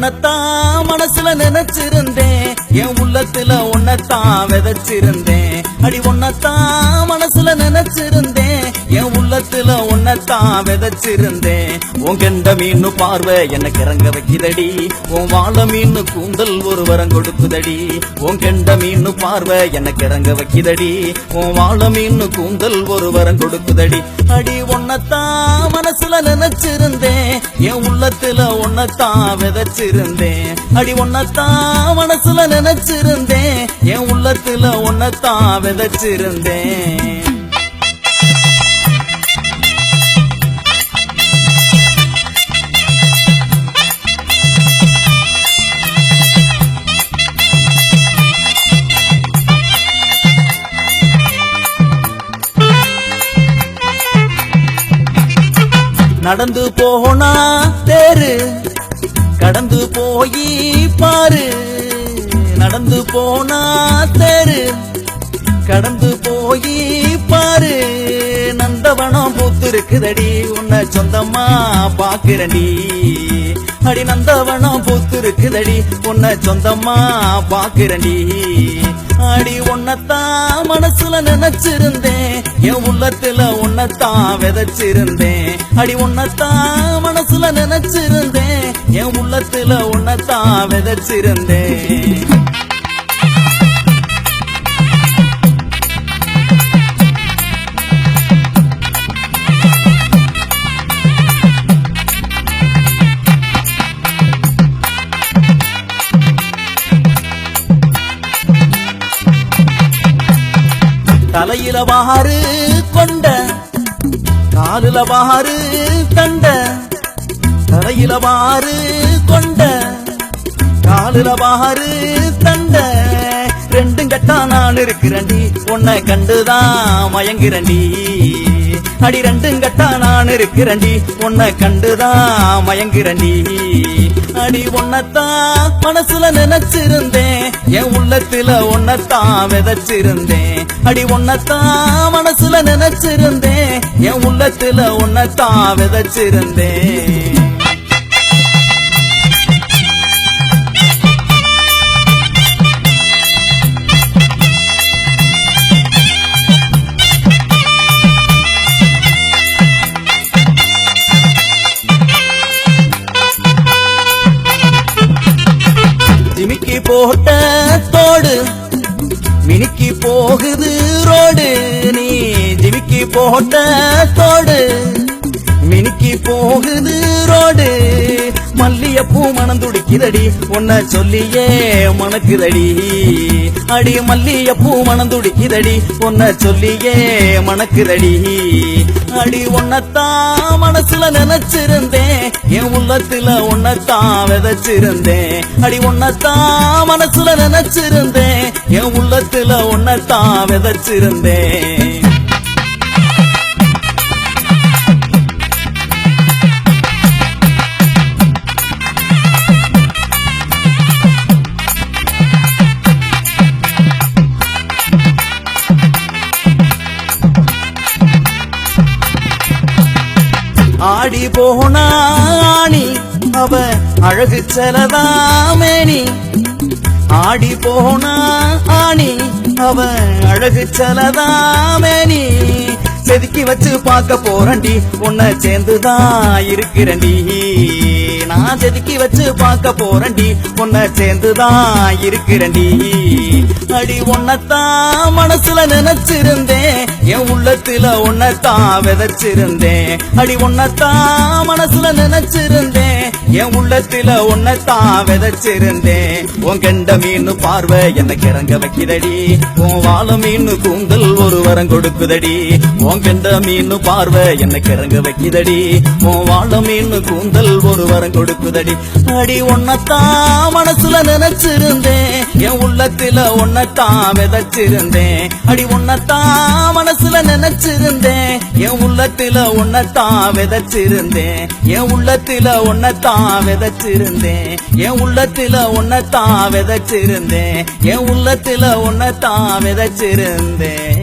உன்னத்தான் மனசுல நினைச்சிருந்தேன், என் உள்ளத்துல உன்னத்தான் விதைச்சிருந்தேன். அடி உன்னத்தான் மனசுல நினைச்சிருந்தேன், என் உள்ளத்துல உன்னத்தான் விதைச்சிருந்தேன். உன் கெண்ட மீனு பார்வை எனக்கு இறங்க வைக்குதடி, உன் வாழ மீனு கூந்தல் ஒரு வரம் கொடுக்குதடி. உன் கெண்ட மீனு பார்வை எனக்கு இறங்க வைக்குதடி, உன் வாழ மீனு கூந்தல் ஒரு வரம் கொடுக்குதடி. அடி உன்னத்தான் மனசுல நினைச்சிருந்தேன், என் உள்ளத்துல உன்னத்தான் விதைச்சிருந்தேன். அடி உன்னத்தான் மனசுல நினைச்சிருந்தேன், என் உள்ளத்துல உன்னத்தான் விதைச்சிருந்தேன். நடந்து போனா தேரு கடந்து போய் பாரு, நடந்து போனா தேரு கடந்து போய் பாரு. நந்தவனம் பூத்திருக்குதடி, உன்னை சொந்தமா பாக்குறடி. அடி நந்தவனம் பூத்திருக்குதடி, உன்னை சொந்தமா பாக்குறடி. அடி உன்னத்தான் மனசுல நினைச்சிருந்தேன், என் உள்ளத்துல உன்னத்தான் விதைச்சிருந்தேன். அடி உன்னத்தான் மனசுல நினைச்சிருந்தேன், என் உள்ளத்துல உன்னத்தான் விதைச்சிருந்தேன். தலையில வாரு கொண்ட, காலில வாரு கண்ட. தலையில வாரு கொண்ட, காலில வாரு தண்ட. ரெண்டும் கட்டா நான் இருக்கிறேன்டி, உன்னை கண்டுதான் மயங்குறேன்டி. அடி ரெண்டும் கட்டா நான் இருக்கிறேன்டி, உன்னை கண்டுதான் மயங்குறேன்டி. அடி உன்னத்தான் மனசுல நினைச்சிருந்தேன், என் உள்ளத்துல உன்னத்தான் விதைச்சிருந்தேன். அடி உன்னத்தான் மனசுல நினைச்சிருந்தேன், என் உள்ளத்துல உன்னத்தான் விதைச்சிருந்தேன். ஜிமிக்கி போட்ட தோடு மினுக்கி போகுது ரோடு. நீ ஜிமிக்கி போட்ட தோடு மினுக்கி போகுது ரோடு. மல்லியப்பூ மனம் துடிக்குதடி, உன்னை சொல்லியே மணக்குதடி. அடி மல்லியப்பூ மனம் துடிக்குதடி, உன்னை சொல்லியே மணக்குதடி. அடி உன்னத்தான் மனசுல நினைச்சிருந்தேன், என் உள்ளத்துல உன்னத்தான் விதைச்சிருந்தேன். அடி உன்னத்தான் மனசுல நினைச்சிருந்தேன், என் உள்ளத்துல உன்னத்தான் விதைச்சிருந்தேன். ஆடி போனா ஆணி அவ அழகு செலதாமேனி. ஆடி போனா ஆணி அவ அழகு செலதாமேனி. செதுக்கி வச்சு பார்க்க போறண்டி, உன்னை சேர்ந்துதான் இருக்கிறண்டி. நான் செதுக்கி வச்சு பார்க்க போறண்டி, உன்னை சேர்ந்துதான் இருக்கிறண்டி. அடி உன்னத்தான் மனசுல நினைச்சிருந்தேன், என் உள்ளத்துல உன்னத்தான் விதைச்சிருந்தேன். அடி உன்னத்தான் மனசுல நினைச்சிருந்தேன், என் உள்ளத்துல உன்னத்தான் விதைச்சிருந்தேன். உன் கெண்ட மீனு பார்வை எனக்கு இறங்க வைக்குதடி, உன் வாழ மீனு கூந்தல் ஒரு வரம் கொடுக்குதடி. உன் கெண்ட மீனு பார்வை எனக்கு இறங்க வைக்குதடி, உன் வாழ மீனு கூந்தல் ஒரு வரம் கொடுக்குதடி. அடி உன்னத்தான் மனசுல நினைச்சிருந்தேன், என் உள்ளத்துல உன்னத்தான் விதைச்சிருந்தேன். அடி உன்னத்தான் மனசுல நினைச்சிருந்தேன், என் உள்ளத்துல உன்னத்தான் விதைச்சிருந்தேன். என் உள்ளத்துல உன்னத்தான் விதைச்சிருந்தேன், என் உள்ளத்துல உன்னத்தான் விதைச்சிருந்தேன். என் உள்ளத்துல உன்னத்தான் விதைச்சிருந்தேன்.